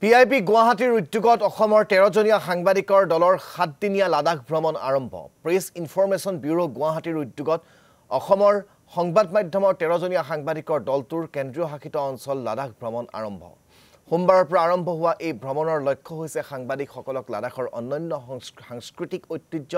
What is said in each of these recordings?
PIB গুৱাহাটীৰ উদ্যোগত অসমৰ 13জনীয়া সাংবাদিকৰ দলৰ 7দিনীয়া লাডাখ ভ্ৰমণ আৰম্ভ। প্ৰেছ ইনফৰমেশ্যন ব্যুৰো গুৱাহাটীৰ উদ্যোগত অসমৰ সংবাদ মাধ্যমৰ 13জনীয়া সাংবাদিকৰ দলটোৰ কেন্দ্ৰীয় শাসিত অঞ্চল লাডাখ ভ্ৰমণ আৰম্ভ। সোমবাৰৰ পৰা আৰম্ভ হোৱা এই ভ্ৰমণৰ লক্ষ্য হৈছে সাংবাদিকসকলক লাডাখৰ অনন্য সাংস্কৃতিক ঐতিহ্য,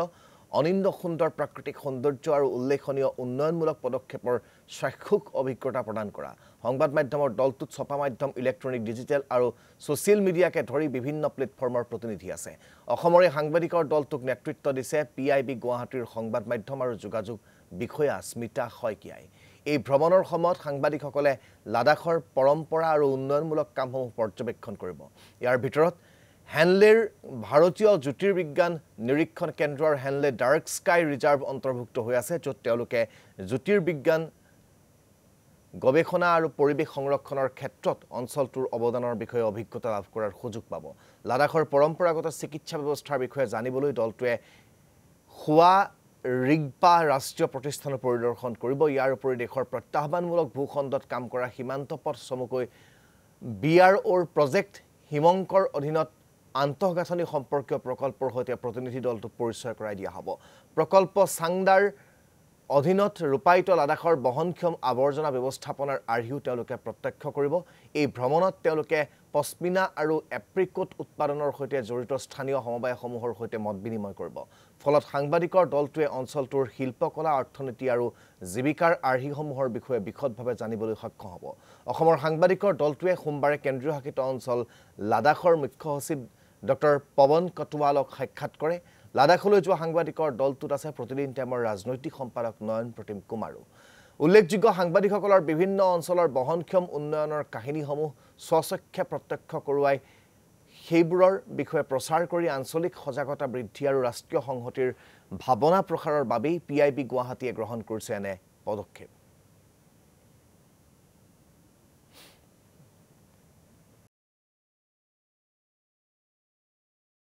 অনিন্দ সুন্দৰ প্ৰাকৃতিক সৌন্দৰ্য আৰু উল্লেখনীয় উন্নয়নমূলক পদক্ষেপৰ স্বাক্ষুক অভিজ্ঞতা প্ৰদান কৰা। সংবাদ মাধ্যমৰ দলটোত ছপা মাধ্যম, ইলেক্ট্ৰনিক, ডিজিটেল আৰু ছ'চিয়েল মিডিয়াকে ধৰি বিভিন্ন প্লেটফৰ্মৰ প্ৰতিনিধি আছে। অসমৰ এই সাংবাদিকৰ দলটোক নেতৃত্ব দিছে PIB গুৱাহাটীৰ সংবাদ মাধ্যম আৰু যোগাযোগ বিষয়া স্মিতা শইকীয়াই। এই ভ্ৰমণৰ সময়ত সাংবাদিকসকলে লাডাখৰ পৰম্পৰা আৰু উন্নয়নমূলক কামসমূহ পৰ্যবেক্ষণ কৰিব। ইয়াৰ ভিতৰত হেনলেৰ ভাৰতীয় জ্যোতিৰ্বিজ্ঞান নিৰীক্ষণ কেন্দ্ৰৰ হেনলে ডাৰ্ক স্কাই ৰিজাৰ্ভ অন্তৰ্ভুক্ত হৈ আছে, য'ত তেওঁলোকে জ্যোতিৰ্বিজ্ঞান গৱেষণা আৰু পৰিৱেশ সংৰক্ষণৰ ক্ষেত্ৰত অঞ্চলটোৰ অৱদানৰ বিষয়ে অভিজ্ঞতা লাভ কৰাৰ সুযোগ পাব। লাডাখৰ পৰম্পৰাগত চিকিৎসা ব্যৱস্থাৰ বিষয়ে জানিবলৈ দলটোৱে খোৱা ৰিগপা ৰাষ্ট্ৰীয় প্ৰতিষ্ঠানৰ পৰিদৰ্শন কৰিব। ইয়াৰ উপৰি দেশৰ প্ৰত্যাহ্বানমূলক ভূখণ্ডত কাম কৰা সীমান্ত পথ চমুকৈ BROৰ প্ৰজেক্ট হিমংকৰ অধীনত আন্তঃগাঁথনি সম্পৰ্কীয় প্ৰকল্পৰ সৈতে প্ৰতিনিধি দলটোক পৰিচয় কৰাই দিয়া হ'ব। প্ৰকল্প চাংদাৰ অধীনত ৰূপায়িত লাডাখৰ বহনক্ষম আৱৰ্জনা ব্যৱস্থাপনাৰ আৰ্হিও তেওঁলোকে প্ৰত্যক্ষ কৰিব। এই ভ্ৰমণত তেওঁলোকে পশ্মিনা আৰু এপ্ৰিকোট উৎপাদনৰ সৈতে জড়িত স্থানীয় সমবায়সমূহৰ সৈতে মত বিনিময় কৰিব। ফলত সাংবাদিকৰ দলটোৱে অঞ্চলটোৰ শিল্পকলা, অৰ্থনীতি আৰু জীৱিকাৰ আৰ্হিসমূহৰ বিষয়ে বিশদভাৱে জানিবলৈ সক্ষম হ'ব। অসমৰ সাংবাদিকৰ দলটোৱে সোমবাৰে কেন্দ্ৰীয় শাসিত অঞ্চল লাডাখৰ মুখ্য সচিব ডক্টৰ পৱন কটৱালক সাক্ষাৎ কৰে। লাডাখলৈ যোৱা সাংবাদিকৰ দলটোত আছে প্ৰতিদিন টাইমৰ ৰাজনৈতিক সম্পাদক নয়ন প্ৰতিম কুমাৰো। উল্লেখযোগ্য সাংবাদিকসকলৰ বিভিন্ন অঞ্চলৰ বহনক্ষম উন্নয়নৰ কাহিনীসমূহ স্বচক্ষে প্ৰত্যক্ষ কৰোৱাই সেইবোৰৰ বিষয়ে প্ৰচাৰ কৰি আঞ্চলিক সজাগতা বৃদ্ধি আৰু ৰাষ্ট্ৰীয় সংহতিৰ ভাৱনা প্ৰসাৰৰ বাবেই PIB গুৱাহাটীয়ে গ্ৰহণ কৰিছে এনে পদক্ষেপ।